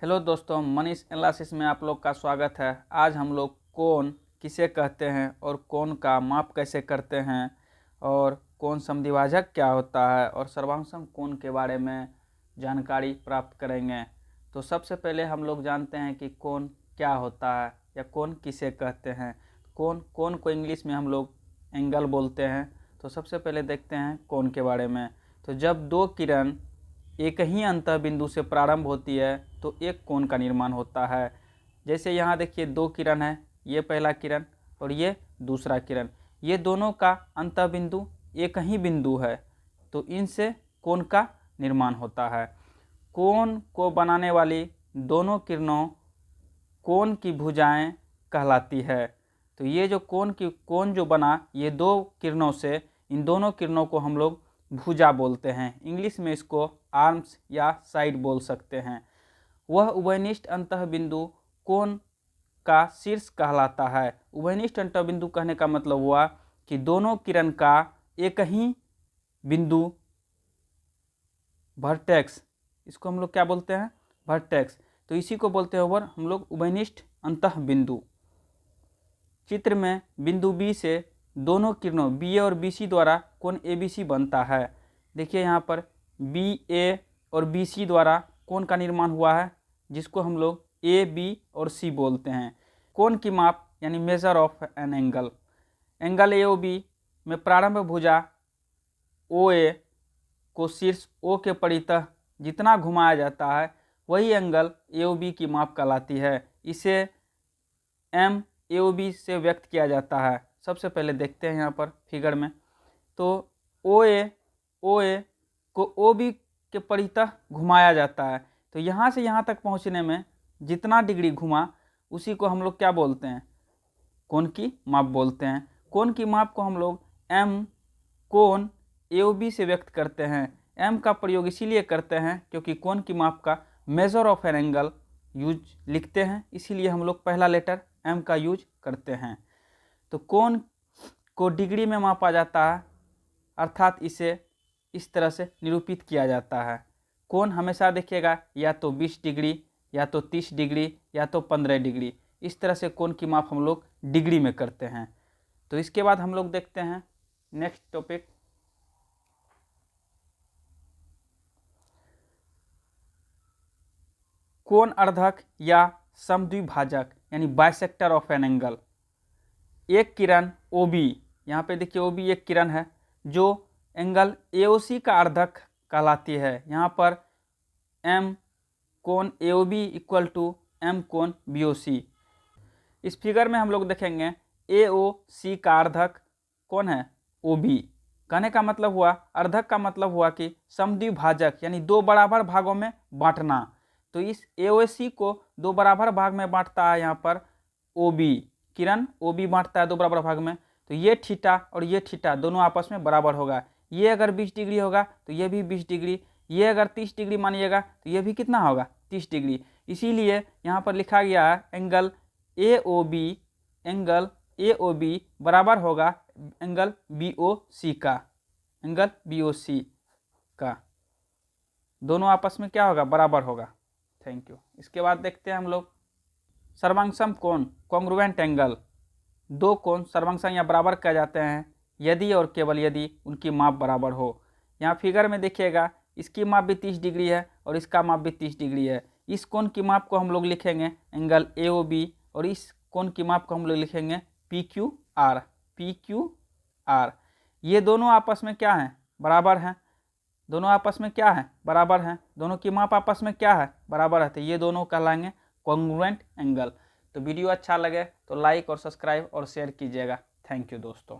Hello दोस्तों, Manish analysis में आप लोग का स्वागत है। आज हम लोग कोण किसे कहते हैं और कोण का माप कैसे करते हैं और कोण समद्विभाजक क्या होता है और सर्वांगसम कोण के बारे में जानकारी प्राप्त करेंगे। तो सबसे पहले हम लोग जानते हैं कि कोण क्या होता है या कोण किसे कहते हैं। कोण को इंग्लिश में हम लोग एंगल बोलते हैं। तो सबसे पहले देखते हैं कोण के बारे में। तो जब दो किरण एक ही अंतः बिंदु से प्रारंभ होती है तो एक कोण का निर्माण होता है। जैसे यहाँ देखिए दो किरण है, ये पहला किरण और ये दूसरा किरण, ये दोनों का अंतः बिंदु एक ही बिंदु है, तो इनसे कोण का निर्माण होता है। कोण को बनाने वाली दोनों किरणों कोण की भुजाएं कहलाती है। तो ये जो कोण जो बना ये दो किरणों से, इन दोनों किरणों को हम लोग भुजा बोलते हैं। इंग्लिश में इसको आर्म्स या साइड बोल सकते हैं। वह उभयनिष्ठ अंतः बिंदु कोण का शीर्ष कहलाता है। उभयनिष्ठ अंतः बिंदु कहने का मतलब हुआ कि दोनों किरण का एक ही बिंदु वर्टेक्स, इसको हम लोग क्या बोलते हैं? वर्टेक्स। तो इसी को बोलते हैं हम लोग उभयनिष्ठ अंतः बिंदु। चित्र में बिंदु बी से दोनों किरणों बी ए और बी सी द्वारा कोण ए बी सी बनता है। देखिए यहाँ पर बी ए और बी सी द्वारा कोण का निर्माण हुआ है, जिसको हम लोग ए बी और सी बोलते हैं। कोण की माप यानी measure of an angle. Angle A O B में प्रारंभ भुजा ओ ए को शीर्ष ओ के परितः जितना घुमाया जाता है वही एंगल ए ओ बी की माप कहलाती है। इसे एम ए ओ बी से व्यक्त किया जाता है। सबसे पहले देखते हैं यहाँ पर फिगर में। तो ओ ए को ओ बी के परितः घुमाया जाता है। तो यहाँ से यहाँ तक पहुँचने में जितना डिग्री घुमा उसी को हम लोग क्या बोलते हैं? कोण की माप बोलते हैं। कोण की माप को हम लोग एम कोण ए ओ बी से व्यक्त करते हैं। एम का प्रयोग इसीलिए करते हैं क्योंकि कोण की माप का major of an angle use लिखते हैं, इसीलिए हम लोग पहला लेटर एम का यूज करते हैं। तो कोण को डिग्री में मापा जाता है, अर्थात इसे इस तरह से निरूपित किया जाता है। कोण हमेशा देखिएगा या तो 20 डिग्री या तो 30 डिग्री या तो 15 डिग्री, इस तरह से कोण की माप हम लोग डिग्री में करते हैं। तो इसके बाद हम लोग देखते हैं नेक्स्ट टॉपिक, कोण अर्धक या समद्विभाजक यानी बाइसेक्टर ऑफ एन एंगल। एक किरण ओ बी, यहाँ पे देखिए ओ बी एक किरण है जो एंगल ए ओ सी का अर्धक कहलाती है। यहाँ पर एम कोण A O B equal to M कोण बी ओ सी। इस फिगर में हम लोग देखेंगे ए ओ सी का अर्धक कौन है? O B. कहने का मतलब हुआ, अर्धक का मतलब हुआ कि समद्विभाजक यानी दो बराबर भागों में बांटना। तो इस ए ओ सी को दो बराबर भाग में बांटता है यहाँ पर ओ बी, किरण ओ बी बांटता है दो बराबर भाग में। तो ये थीटा और ये थीटा दोनों आपस में बराबर होगा। ये अगर 20 डिग्री होगा तो ये भी 20 डिग्री, ये अगर 30 डिग्री मानिएगा तो ये भी कितना होगा? 30 डिग्री। इसीलिए यहाँ पर लिखा गया है एंगल ए ओ बी बराबर होगा एंगल बी ओ सी का। एंगल बी ओ सी का दोनों आपस में क्या होगा? बराबर होगा। Thank you. इसके बाद देखते हैं हम लोग सर्वांगसम कोण, कॉन्ग्रुएंट एंगल। दो कोण सर्वांगसम या बराबर कहे जाते हैं यदि और केवल यदि उनकी माप बराबर हो। यहाँ फिगर में देखिएगा इसकी माप भी 30 डिग्री है और इसका माप भी 30 डिग्री है। इस कोण की माप को हम लोग लिखेंगे एंगल ए ओ बी और इस कोण की माप को हम लोग लिखेंगे पी क्यू आर। ये दोनों आपस में क्या हैं? बराबर हैं। दोनों आपस में क्या है? बराबर हैं। दोनों की माप आपस में क्या है? बराबर है। तो ये दोनों कहलाएंगे कॉन्ग्रुएंट एंगल। तो वीडियो अच्छा लगे तो लाइक और सब्सक्राइब और शेयर कीजिएगा। थैंक यू दोस्तों।